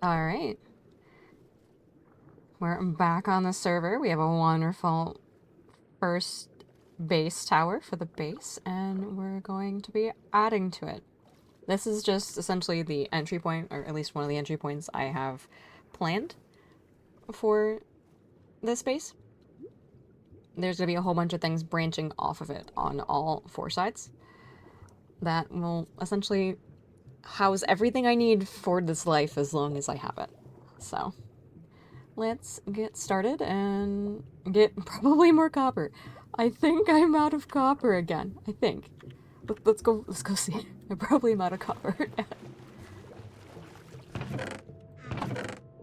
Alright. We're back on the server. We have a wonderful first base tower for the base, and we're going to be adding to it. This is just essentially the entry point, or at least one of the entry points I have planned for this base. There's going to be a whole bunch of things branching off of it on all four sides that will essentially house everything I need for this life as long as I have it. So let's get started and get probably more copper. I think I'm out of copper again. I think. Let's go see. I probably am out of copper.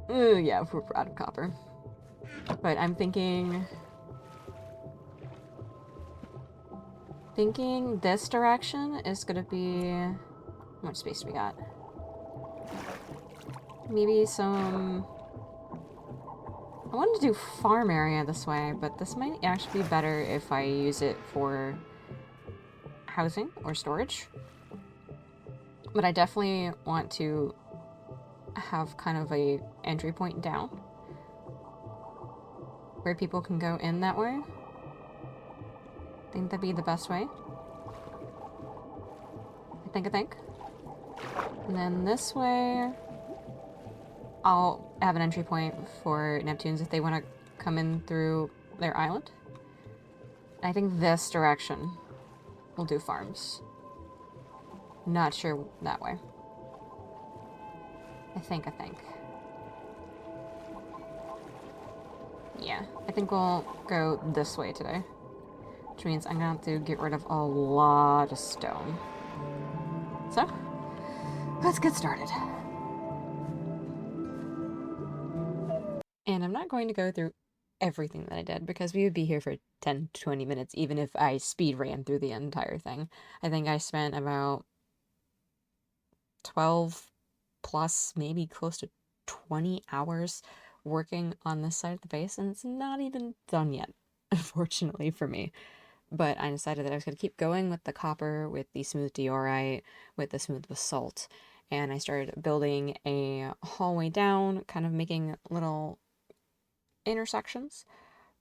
Yeah, we're out of copper. But I'm thinking this direction is gonna be, how much space do we got? Maybe some, I wanted to do farm area this way, but this might actually be better if I use it for housing or storage. But I definitely want to have kind of a entry point down where people can go in that way. I think that'd be the best way. I think. And then this way, I'll have an entry point for Neptunes if they want to come in through their island. I think this direction will do farms. Not sure that way. I think. Yeah, I think we'll go this way today. Which means I'm gonna have to get rid of a lot of stone. So, let's get started. And I'm not going to go through everything that I did because we would be here for 10 to 20 minutes even if I speed ran through the entire thing. I think I spent about 12 plus, maybe close to 20 hours working on this side of the base, and it's not even done yet, unfortunately for me. But I decided that I was going to keep going with the copper, with the smooth diorite, with the smooth basalt, and I started building a hallway down, kind of making little intersections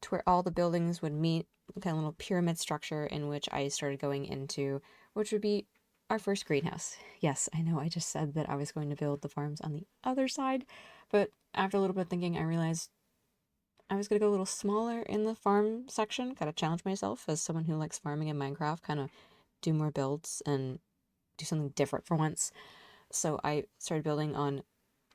to where all the buildings would meet, kind of little pyramid structure in which I started going into, which would be our first greenhouse. Yes, I know I just said that I was going to build the farms on the other side, but after a little bit of thinking, I realized I was going to go a little smaller in the farm section, kind of challenge myself as someone who likes farming in Minecraft, kind of do more builds and do something different for once. So I started building on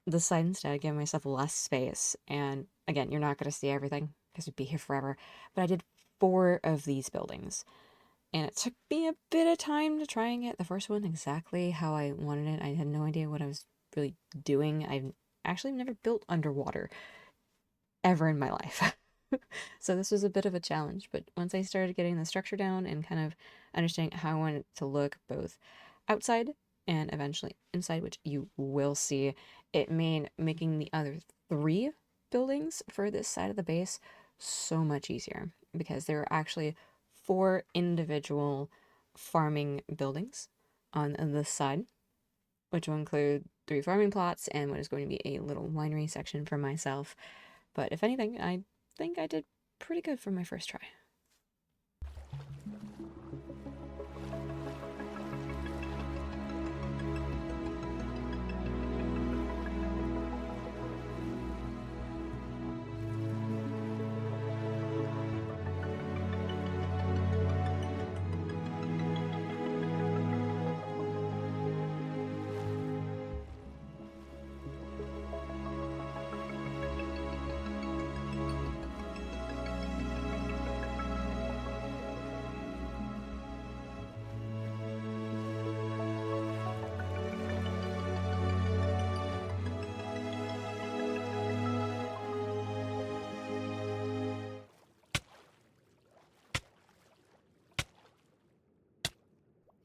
this side instead, giving myself less space. And again, you're not going to see everything because we'd be here forever. But I did 4 of these buildings. And it took me a bit of time to try and get the first one exactly how I wanted it. I had no idea what I was really doing. I've actually never built underwater ever in my life. So this was a bit of a challenge, but once I started getting the structure down and kind of understanding how I wanted it to look both outside and eventually inside, which you will see, it made making the other 3 buildings for this side of the base so much easier because there are actually 4 individual farming buildings on this side, which will include 3 farming plots and what is going to be a little winery section for myself. But if anything, I think I did pretty good for my first try.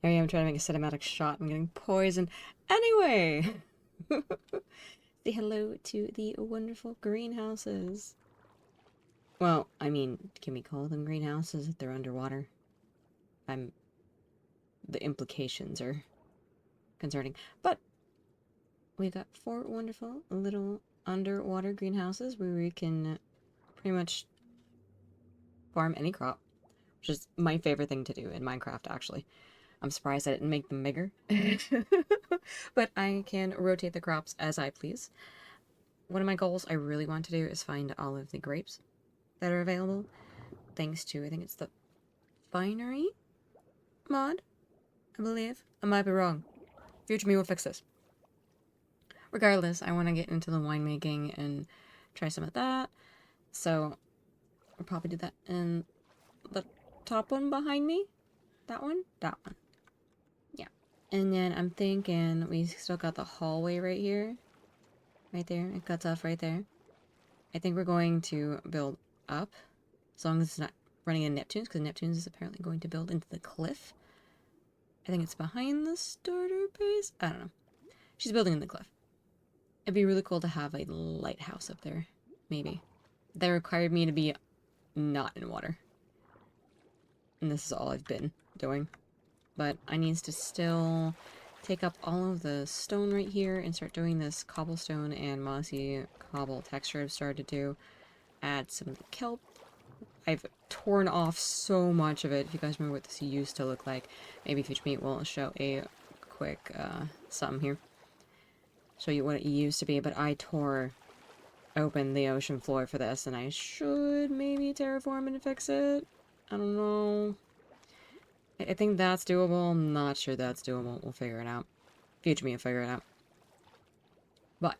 Here I am trying to make a cinematic shot. I'm getting poisoned. Anyway! Say hello to the wonderful greenhouses. Well, I mean, can we call them greenhouses if they're underwater? The implications are concerning. But we got 4 wonderful little underwater greenhouses where we can pretty much farm any crop, which is my favorite thing to do in Minecraft, actually. I'm surprised I didn't make them bigger. But I can rotate the crops as I please. One of my goals I really want to do is find all of the grapes that are available, thanks to, I think it's the Finery mod, I believe. I might be wrong. Future me will fix this. Regardless, I want to get into the winemaking and try some of that. So I'll probably do that in the top one behind me. That one? That one. Yeah. And then I'm thinking we still got the hallway right here. Right there. It cuts off right there. I think we're going to build up. As long as it's not running in Neptune's, because Neptune's is apparently going to build into the cliff. I think it's behind the starter base. I don't know. She's building in the cliff. It'd be really cool to have a lighthouse up there. Maybe. That required me to be not in water. And this is all I've been doing. But I need to still take up all of the stone right here and start doing this cobblestone and mossy cobble texture I've started to do. Add some of the kelp. I've torn off so much of it. If you guys remember what this used to look like, maybe Future Meat will show a quick sum here. Show you what it used to be, but I tore open the ocean floor for this, and I should maybe terraform and fix it. I don't know. I think that's doable. I'm not sure that's doable. We'll figure it out. Future me will figure it out. But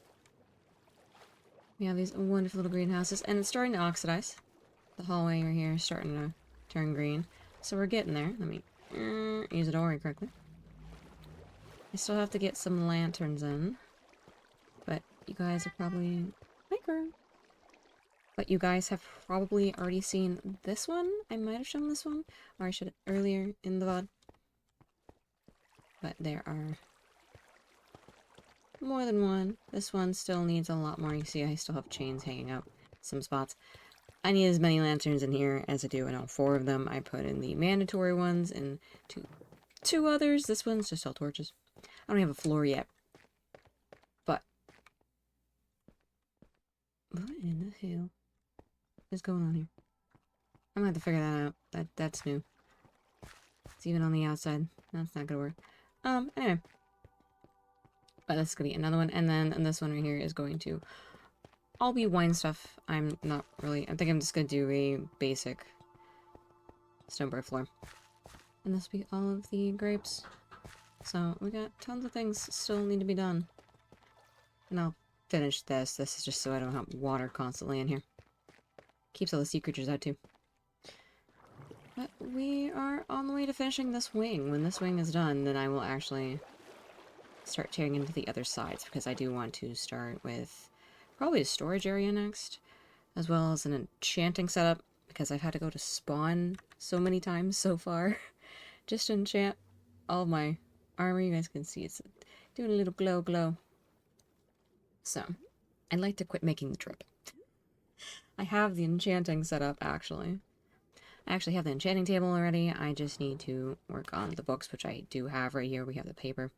we have these wonderful little greenhouses, and it's starting to oxidize. The hallway right here is starting to turn green. So we're getting there. Let me use it all right correctly. I still have to get some lanterns in. But you guys have probably... But you guys have probably already seen this one. I might have shown this one. Or I should earlier in the VOD. But there are more than one. This one still needs a lot more. You see I still have chains hanging out some spots. I need as many lanterns in here as I do in all 4 of them. I put in the mandatory ones and two others. This one's just all torches. I don't have a floor yet. But what in the hell is going on here? I'm gonna have to figure that out. That's new. It's even on the outside. That's not gonna work. Anyway. But this is gonna be another one. And then this one right here is going to all be wine stuff. I'm not really... I think I'm just gonna do a basic stonebrick floor. And this will be all of the grapes. So we got tons of things still need to be done. And I'll finish this. This is just so I don't have water constantly in here. Keeps all the sea creatures out too. But we are on the way to finishing this wing. When this wing is done, then I will actually start tearing into the other sides, because I do want to start with probably a storage area next, as well as an enchanting setup, because I've had to go to spawn so many times so far just to enchant all of my armor. You guys can see it's doing a little glow. So, I'd like to quit making the trip. I have the enchanting set up, actually. I actually have the enchanting table already. I just need to work on the books, which I do have right here. We have the paper.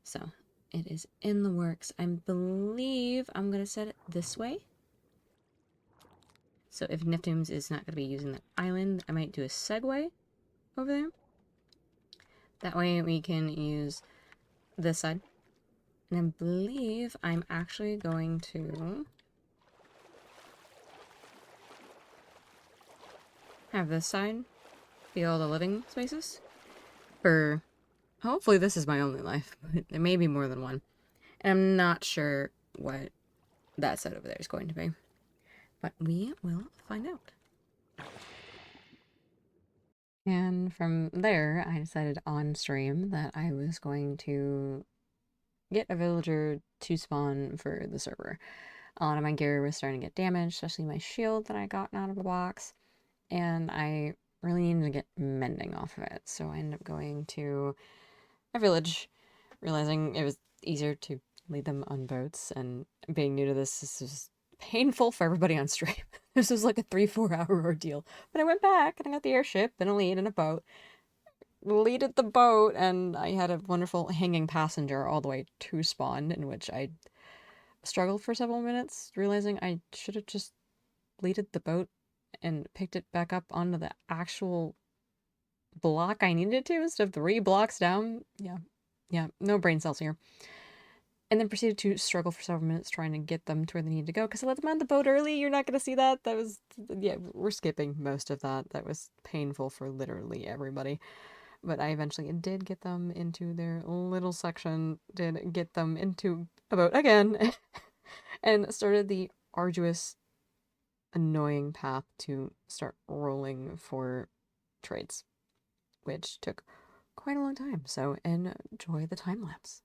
So, it is in the works. I believe I'm going to set it this way. So if Neptune's is not going to be using that island, I might do a segue over there. That way we can use this side. And I believe I'm actually going to have this side be all the living spaces. For hopefully this is my only life, but there may be more than one. And I'm not sure what that side over there is going to be. But we will find out. And from there, I decided on stream that I was going to get a villager to spawn for the server. A lot of my gear was starting to get damaged, especially my shield that I got out of the box. And I really needed to get mending off of it. So I ended up going to a village, realizing it was easier to lead them on boats. And being new to this was painful for everybody on stream. This was like a 3-4 hour ordeal. But I went back and I got the airship and a lead and a boat. leaded the boat, and I had a wonderful hanging passenger all the way to spawn, in which I struggled for several minutes, realizing I should have just leaded the boat and picked it back up onto the actual block I needed to instead of 3 blocks down. Yeah, no brain cells here. And then proceeded to struggle for several minutes trying to get them to where they needed to go, because I let them on the boat early. You're not going to see that. That was, yeah, we're skipping most of that. That was painful for literally everybody. But I eventually did get them into their little section, did get them into a boat again, and started the arduous, annoying path to start rolling for trades, which took quite a long time. So enjoy the time lapse.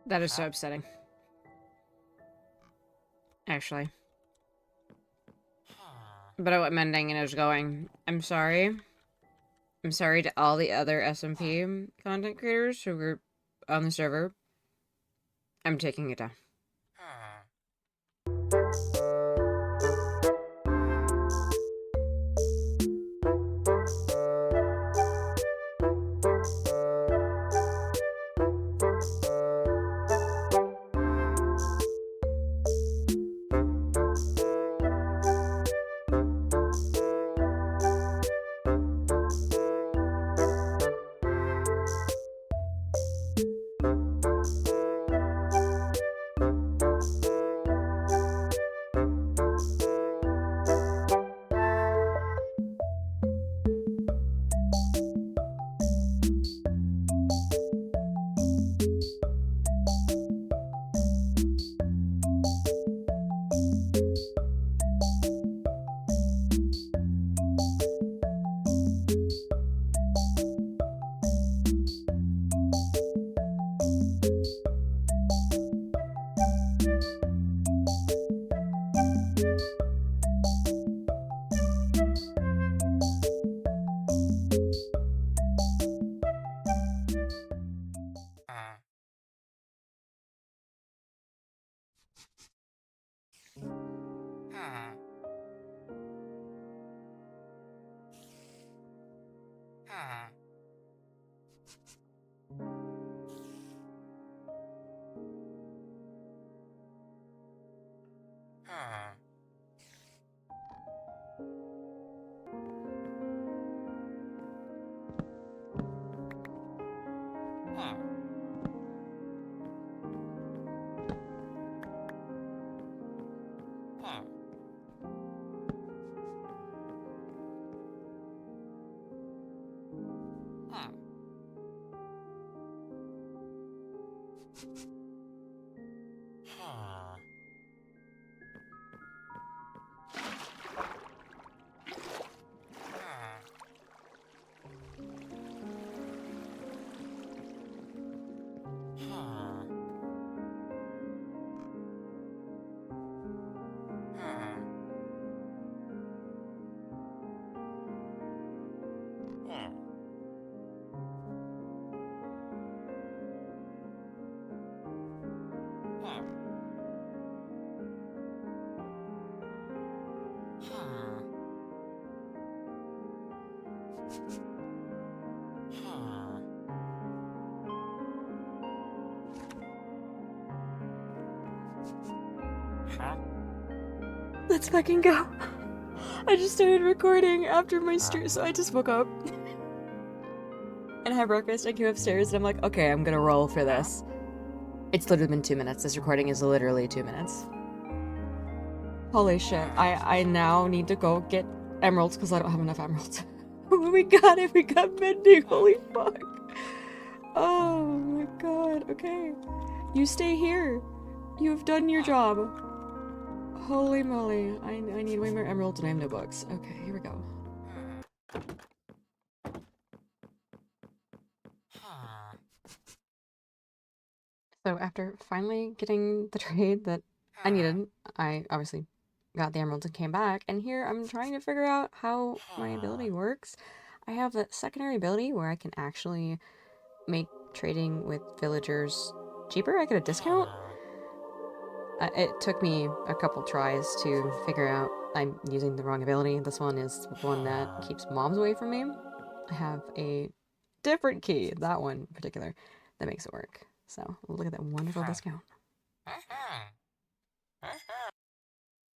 That is so upsetting. Actually. But I'm ending and it was going, I'm sorry. I'm sorry to all the other SMP content creators who were on the server. I'm taking it down. Let's fucking go. I just started recording after my stream, so I just woke up and had breakfast. I came upstairs and I'm like, okay, I'm gonna roll for this. It's literally been 2 minutes. This recording is literally 2 minutes. Holy shit. I now need to go get emeralds because I don't have enough emeralds. We got it. We got mending. Holy fuck. Oh my god. Okay. You stay here. You've done your job. Holy moly. I need way more emeralds and I have no books. Okay, here we go. So after finally getting the trade that I needed, I obviously got the emeralds and came back, and here I'm trying to figure out how my ability works. I have a secondary ability where I can actually make trading with villagers cheaper. I get a discount. It took me a couple tries to figure out I'm using the wrong ability. This one is the one that keeps mobs away from me. I have a different key, that one in particular, that makes it work. So look at that wonderful discount.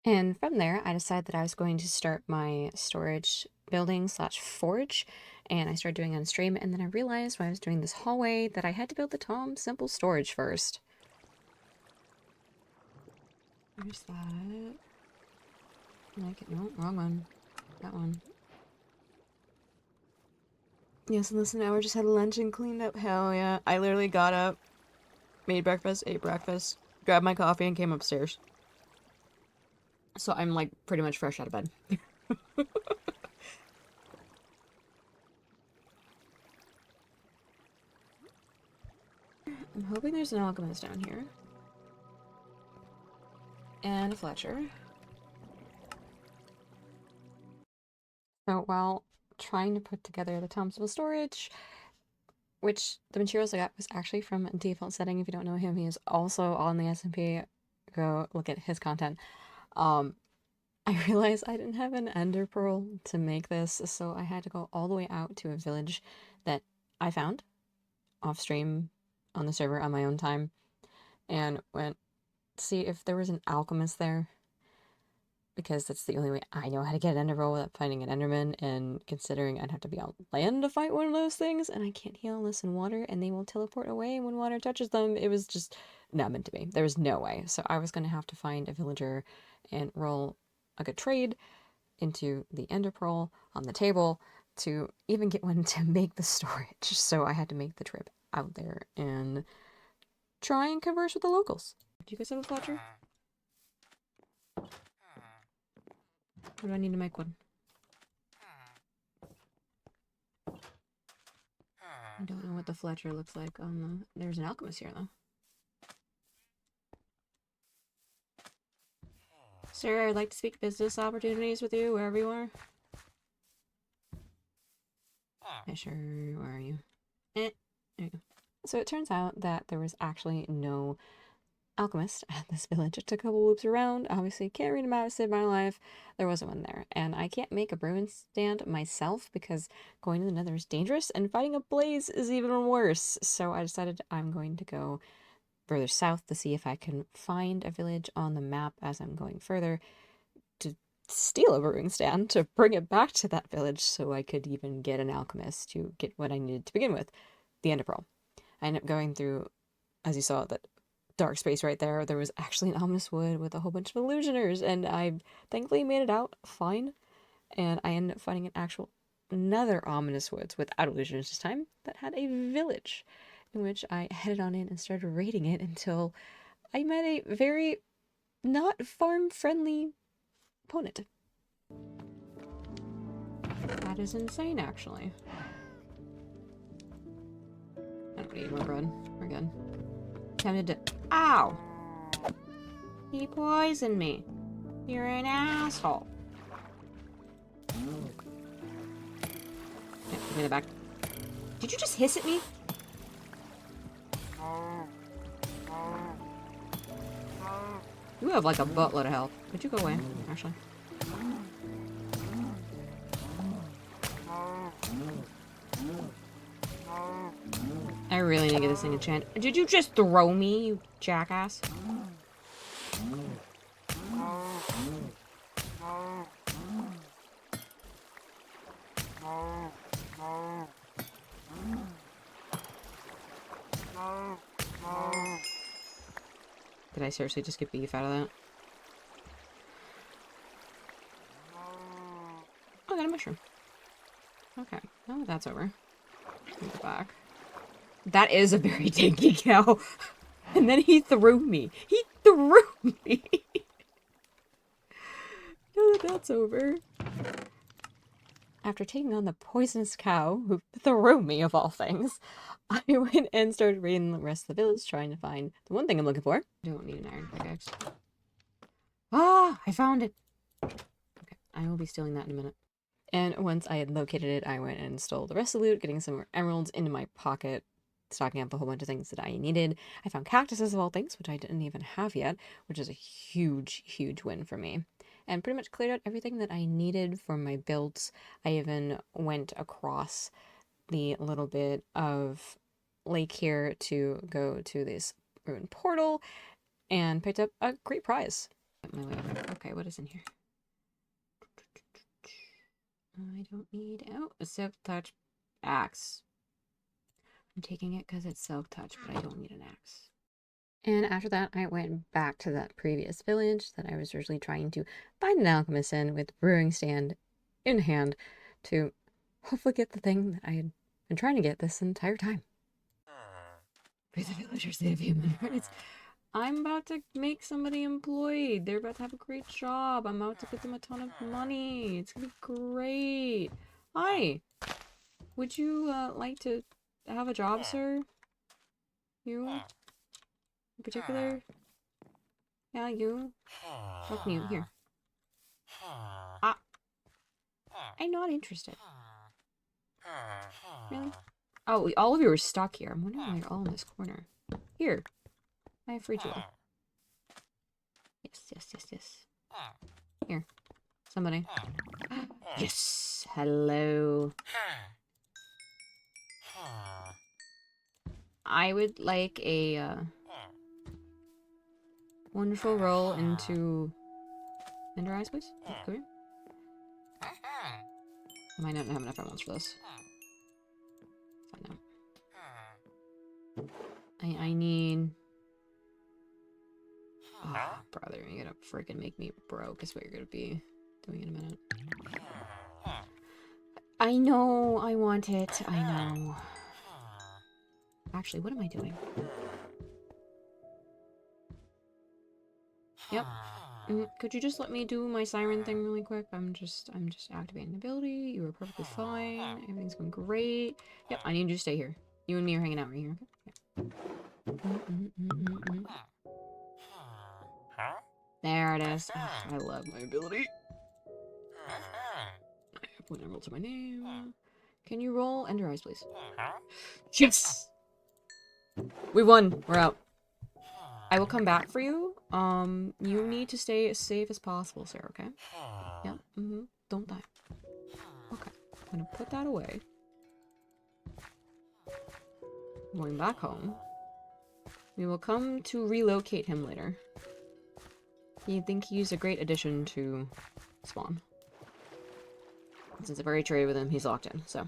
And from there, I decided that I was going to start my storage building slash forge, and I started doing it on stream, and then I realized when I was doing this hallway that I had to build the Tom simple storage first. There's that. Like it. No, wrong one. That one. Yes, and listen, now we just had lunch and cleaned up. Hell yeah. I literally got up, made breakfast, ate breakfast, grabbed my coffee, and came upstairs. So I'm like pretty much fresh out of bed. I'm hoping there's an alchemist down here. And a Fletcher. So while trying to put together the Thompsonville storage, which the materials I got was actually from Default Setting. If you don't know him, he is also on the SMP. Go look at his content. I realized I didn't have an ender pearl to make this, so I had to go all the way out to a village that I found off stream on the server on my own time and went to see if there was an alchemist there, because that's the only way I know how to get an ender pearl without finding an enderman, and considering I'd have to be on land to fight one of those things, and I can't heal unless in water, and they will teleport away when water touches them. It was just not meant to be. There was no way. So I was going to have to find a villager and roll a good trade into the ender pearl on the table to even get one to make the storage. So I had to make the trip out there and try and converse with the locals. Do you guys have a Fletcher? Or do I need to make one? I don't know what the Fletcher looks like on the... There's an alchemist here, though. Sir, I'd like to speak business opportunities with you, wherever you are. Yeah, sure. Where are you? There you go. So it turns out that there was actually no alchemist at this village. It took a couple loops around. Obviously, can't read a map to save my life. There wasn't one there. And I can't make a brewing stand myself because going to the nether is dangerous and fighting a blaze is even worse. So I decided I'm going to go further south to see if I can find a village on the map as I'm going further to steal a brewing stand to bring it back to that village so I could even get an alchemist to get what I needed to begin with, the ender pearl. I ended up going through, as you saw, that dark space right there. There was actually an ominous wood with a whole bunch of illusioners, and I thankfully made it out fine. And I ended up finding another ominous woods without illusioners this time that had a village, in which I headed on in and started raiding it until I met a very not farm friendly opponent. That is insane, actually. I don't need more bread. We're good. Tempted to. Ow! He poisoned me. You're an asshole. Okay, give me the back. Did you just hiss at me? You have like a buttload of health. Could you go away, actually? I really need to get this thing enchanted. Did you just throw me, you jackass? Did I seriously just get beef out of that? That's over. Move it back. That is a very tanky cow. And then he threw me. He threw me. Now that that's over. After taking on the poisonous cow, who threw me of all things, I went and started raiding the rest of the village, trying to find the one thing I'm looking for. Don't need an iron pickaxe. Ah, I found it. Okay, I will be stealing that in a minute. And once I had located it, I went and stole the rest of the loot, getting some more emeralds into my pocket, stocking up a whole bunch of things that I needed. I found cactuses of all things, which I didn't even have yet, which is a huge, huge win for me. And pretty much cleared out everything that I needed for my builds. I even went across the little bit of lake here to go to this ruined portal and picked up a great prize. Okay, what is in here? I don't need a silk touch axe. I'm taking it because it's silk touch, but I don't need an axe. And after that, I went back to that previous village that I was originally trying to find an alchemist in with brewing stand in hand to hopefully get the thing that I had been trying to get this entire time. For the villagers, they have human rights. I'm about to make somebody employed. They're about to have a great job. I'm about to give them a ton of money. It's gonna be great. Hi. Would you like to have a job, sir? You? In particular? Yeah, you? How can you? Here. I'm not interested. Really? Oh, all of you are stuck here. I'm wondering why you're all in this corner. Here. I have free jewel. Yes. Here. Somebody. Yes! Hello. I would like a wonderful roll into Ender Eyes, please. Come here. I might not have enough emeralds for this. Find out. I need... Oh, brother, you're gonna freaking make me broke is what you're gonna be doing in a minute. I know, I want it. I know. Actually, what am I doing? Yep. Could you just let me do my siren thing really quick? I'm just activating the ability. You are perfectly fine. Everything's going great. Yep, I need you to stay here. You and me are hanging out right here, okay? There it is. Oh, I love my ability. I have one emerald to my name. Can you roll Ender Eyes, please? Yes! We won. We're out. I will come back for you. You need to stay as safe as possible, sir, okay? Yep, Don't die. Okay, I'm gonna put that away. I'm going back home. We will come to relocate him later. You think he's a great addition to spawn. Since I've already traded with him, he's locked in, so.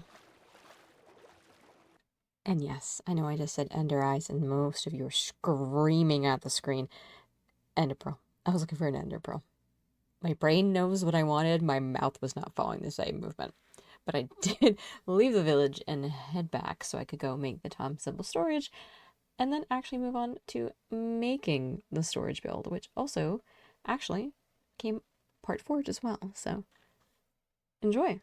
And yes, I know I just said Ender Eyes, and most of you are screaming at the screen. Ender Pearl. I was looking for an Ender Pearl. My brain knows what I wanted. My mouth was not following the same movement. But I did leave the village and head back so I could go make the Tom Simple storage, and then actually move on to making the storage build, which also actually came part forge as well. So enjoy.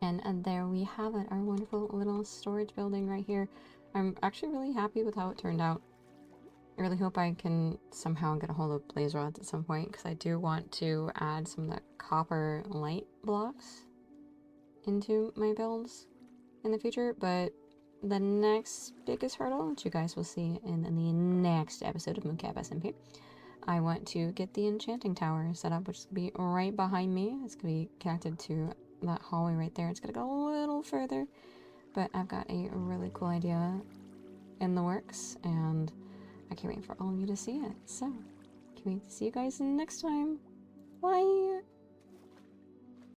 And there we have it, our wonderful little storage building right here. I'm actually really happy with how it turned out. I really hope I can somehow get a hold of blaze rods at some point, because I do want to add some of the copper light blocks into my builds in the future, but the next biggest hurdle, which you guys will see in the next episode of Mooncap SMP, I want to get the enchanting tower set up, which is going to be right behind me. It's going to be connected to that hallway right there. It's going to go a little further, but I've got a really cool idea in the works, and I can't wait for all of you to see it. So, can't wait to see you guys next time. Bye!